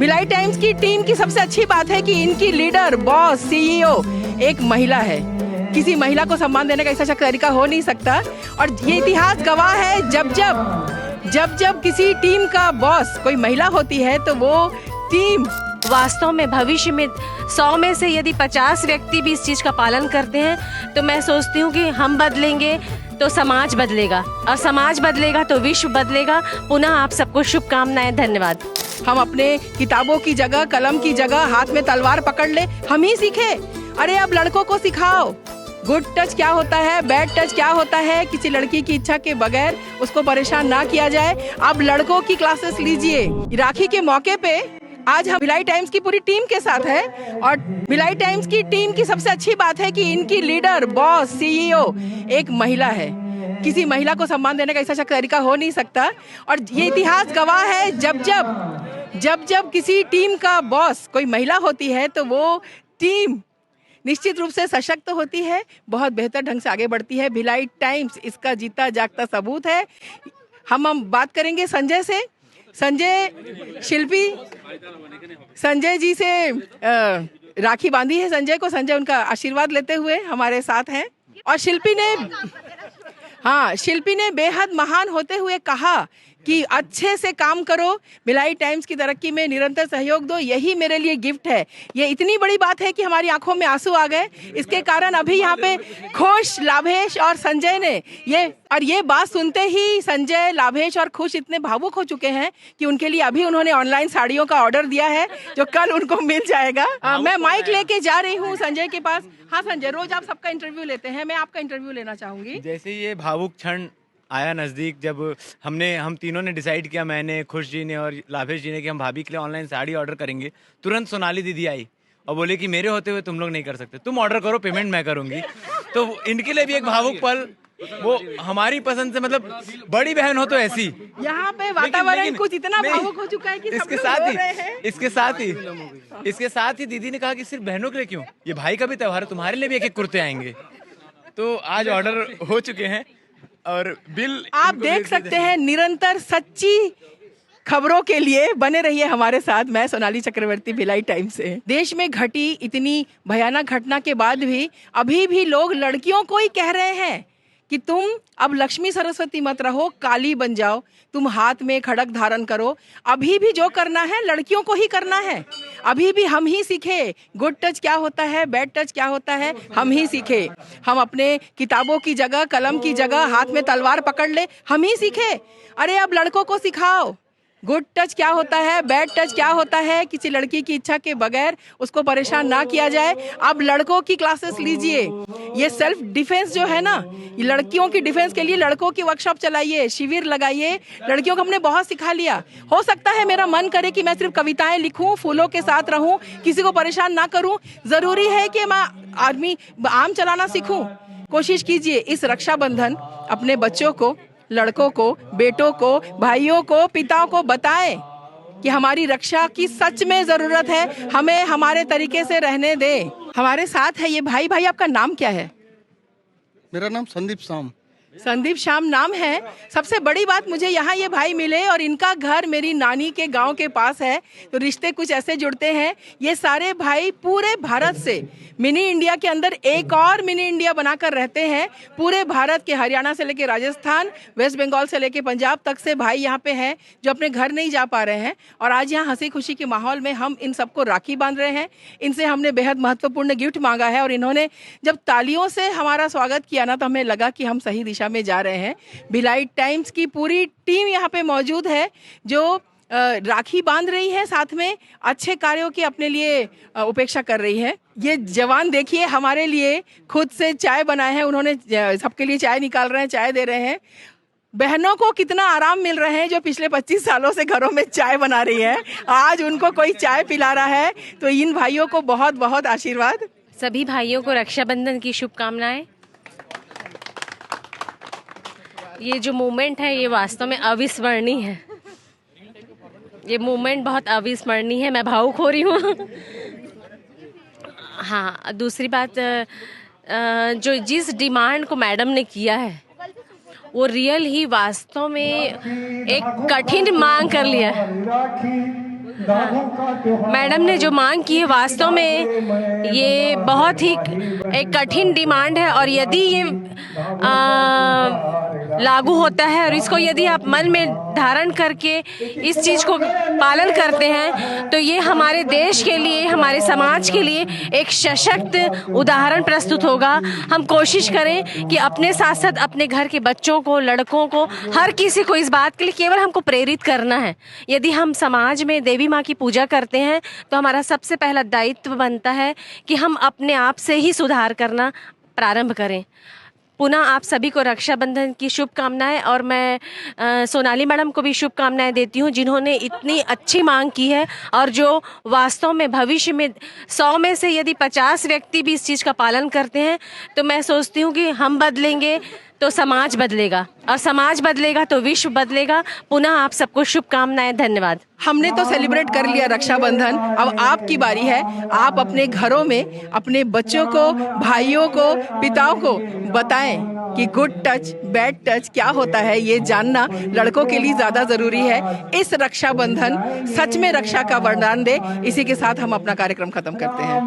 Bhilai times की team की सबसे अच्छी बात है कि इनकी लीडर, बॉस, सीईओ एक महिला है। किसी महिला को सम्मान देने का ऐसा तरीका हो नहीं सकता। और ये इतिहास गवाह है, जब किसी टीम का बॉस कोई महिला होती है तो वो टीम वास्तव में भविष्य में 100 में से यदि 50 व्यक्ति भी इस चीज़ का पालन करते हैं तो मैं सोचती हूँ कि हम बदलेंगे तो समाज बदलेगा, और समाज बदलेगा तो विश्व बदलेगा। पुनः आप सबको शुभकामनाएं, धन्यवाद। हम अपने किताबों की जगह, कलम की जगह हाथ में तलवार पकड़ ले, हम ही सीखे। अरे अब लड़कों को सिखाओ गुड टच क्या होता है, बैड टच क्या होता है। किसी लड़की की इच्छा के बगैर उसको परेशान ना किया जाए। अब लड़कों की क्लासेस लीजिए। राखी के मौके पे आज हम भिलाई टाइम्स की पूरी टीम के साथ है, और भिलाई टाइम्स की टीम की सबसे अच्छी बात है कि इनकी लीडर, बॉस, सीईओ एक महिला है। किसी महिला को सम्मान देने का ऐसा तरीका हो नहीं सकता। और ये इतिहास गवाह है, जब किसी टीम का बॉस कोई महिला होती है तो वो टीम निश्चित रूप से सशक्त होती है, बहुत बेहतर ढंग से आगे बढ़ती है। भिलाई टाइम्स इसका जीता जागता सबूत है। हम बात करेंगे संजय से। संजय, शिल्पी संजय जी से राखी बांधी है संजय को। संजय उनका आशीर्वाद लेते हुए हमारे साथ हैं। और शिल्पी ने बेहद महान होते हुए कहा कि अच्छे से काम करो, भिलाई टाइम्स की तरक्की में निरंतर सहयोग दो, यही मेरे लिए गिफ्ट है। ये इतनी बड़ी बात है कि हमारी आंखों में आंसू आ गए। इसके कारण अभी यहाँ पे खुश, लाभेश और संजय ने ये बात सुनते ही संजय, लाभेश और खुश इतने भावुक हो चुके हैं कि उनके लिए अभी उन्होंने ऑनलाइन साड़ियों का ऑर्डर दिया है जो कल उनको मिल जाएगा। मैं माइक लेके जा रही हूँ संजय के पास। हाँ संजय, रोज आप सबका इंटरव्यू लेते हैं, मैं आपका इंटरव्यू लेना चाहूंगी। जैसे ये भावुक क्षण आया नज़दीक, जब हम तीनों ने डिसाइड किया, मैंने, खुश जी ने और लाभेश जी ने, कि हम भाभी के लिए ऑनलाइन साड़ी ऑर्डर करेंगे। तुरंत सोनाली दीदी आई और बोले कि मेरे होते हुए तुम लोग नहीं कर सकते, तुम ऑर्डर करो, पेमेंट मैं करूंगी। तो इनके लिए भी एक भावुक पल, वो हमारी पसंद से, मतलब बड़ी बहन हो तो ऐसी। यहाँ पे वातावरण कुछ इतना भावुक हो चुका है कि इसके साथ ही दीदी ने कहा कि सिर्फ बहनों के लिए क्यों, ये भाई का भी त्योहार है, तुम्हारे लिए भी एक कुर्ते आएंगे। तो आज ऑर्डर हो चुके हैं और बिल आप देख सकते हैं। निरंतर सच्ची खबरों के लिए बने रहिए हमारे साथ। मैं सोनाली चक्रवर्ती, भिलाई टाइम्स से। देश में घटी इतनी भयानक घटना के बाद भी अभी भी लोग लड़कियों को ही कह रहे हैं कि तुम अब लक्ष्मी सरस्वती मत रहो, काली बन जाओ, तुम हाथ में खड़ग धारण करो। अभी भी जो करना है लड़कियों को ही करना है। अभी भी हम ही सीखे गुड टच क्या होता है, बैड टच क्या होता है, हम ही सीखे। हम अपने किताबों की जगह, कलम की जगह हाथ में तलवार पकड़ ले, हम ही सीखे। अरे अब लड़कों को सिखाओ गुड टच क्या होता है, बैड टच क्या होता है। किसी लड़की की इच्छा के बगैर उसको परेशान ना किया जाए। अब लड़कों की क्लासेस लीजिए। ये सेल्फ डिफेंस जो है ना, ये लड़कियों की डिफेंस के लिए लड़कों की वर्कशॉप चलाइए, शिविर लगाइए। लड़कियों को हमने बहुत सिखा लिया। हो सकता है मेरा मन करे कि मैं सिर्फ कविताएं लिखूं, फूलों के साथ रहूं, किसी को परेशान ना करूं। जरूरी है कि मैं आम चलाना सीखूं। कोशिश कीजिए इस रक्षाबंधन अपने बच्चों को, लड़कों को, बेटों को, भाइयों को, पिताओं को बताएं कि हमारी रक्षा की सच में जरूरत है, हमें हमारे तरीके से रहने दें। हमारे साथ है ये भाई आपका नाम क्या है? मेरा नाम संदीप शाम। संदीप शाम नाम है। सबसे बड़ी बात, मुझे यहाँ ये भाई मिले और इनका घर मेरी नानी के गांव के पास है, तो रिश्ते कुछ ऐसे जुड़ते हैं। ये सारे भाई पूरे भारत से मिनी इंडिया के अंदर एक और मिनी इंडिया बनाकर रहते हैं। पूरे भारत के, हरियाणा से लेके राजस्थान, वेस्ट बंगाल से लेके पंजाब तक से भाई यहाँ पे हैं जो अपने घर नहीं जा पा रहे हैं। और आज यहाँ हंसी खुशी के माहौल में हम इन सबको राखी बांध रहे हैं। इनसे हमने बेहद महत्वपूर्ण गिफ्ट मांगा है और इन्होंने जब तालियों से हमारा स्वागत किया ना, तो हमें लगा कि हम सही दिशा में जा रहे हैं। भिलाई टाइम्स की पूरी टीम यहाँ पे मौजूद है जो राखी बांध रही है, साथ में अच्छे कार्यों की अपने लिए उपेक्षा कर रही है। ये जवान देखिए हमारे लिए खुद से चाय बनाए हैं, उन्होंने सबके लिए चाय निकाल रहे हैं, चाय दे रहे हैं। बहनों को कितना आराम मिल रहे हैं जो पिछले 25 सालों से घरों में चाय बना रही है, आज उनको कोई चाय पिला रहा है। तो इन भाइयों को बहुत बहुत आशीर्वाद। सभी भाइयों को रक्षाबंधन की शुभकामनाएं। ये जो मोमेंट है ये वास्तव में अविस्मरणीय है। ये मोमेंट बहुत अविस्मरणीय है। मैं भावुक हो रही हूँ। हाँ, दूसरी बात, जो जिस डिमांड को मैडम ने किया है वो रियल ही वास्तव में एक कठिन मांग कर लिया है। मैडम ने जो मांग की है वास्तव में ये बहुत ही एक कठिन डिमांड है, और यदि ये लागू होता है और इसको यदि आप मन में धारण करके इस चीज़ को पालन करते हैं तो ये हमारे देश के लिए, हमारे समाज के लिए एक सशक्त उदाहरण प्रस्तुत होगा। हम कोशिश करें कि अपने साथ साथ अपने घर के बच्चों को, लड़कों को, हर किसी को इस बात के लिए केवल हमको प्रेरित करना है। यदि हम समाज में देवी माँ की पूजा करते हैं तो हमारा सबसे पहला दायित्व बनता है कि हम अपने आप से ही सुधार करना प्रारंभ करें। पुनः आप सभी को रक्षाबंधन की शुभकामनाएं, और मैं सोनाली मैडम को भी शुभकामनाएं देती हूं जिन्होंने इतनी अच्छी मांग की है, और जो वास्तव में भविष्य में 100 में से यदि 50 व्यक्ति भी इस चीज़ का पालन करते हैं तो मैं सोचती हूं कि हम बदलेंगे तो समाज बदलेगा, और समाज बदलेगा तो विश्व बदलेगा। पुनः आप सबको शुभकामनाएं, धन्यवाद। हमने तो सेलिब्रेट कर लिया रक्षाबंधन, अब आपकी बारी है। आप अपने घरों में अपने बच्चों को, भाइयों को, पिताओं को बताएं कि गुड टच, बैड टच क्या होता है। ये जानना लड़कों के लिए ज्यादा जरूरी है। इस रक्षाबंधन सच में रक्षा का वरदान दे। इसी के साथ हम अपना कार्यक्रम खत्म करते हैं।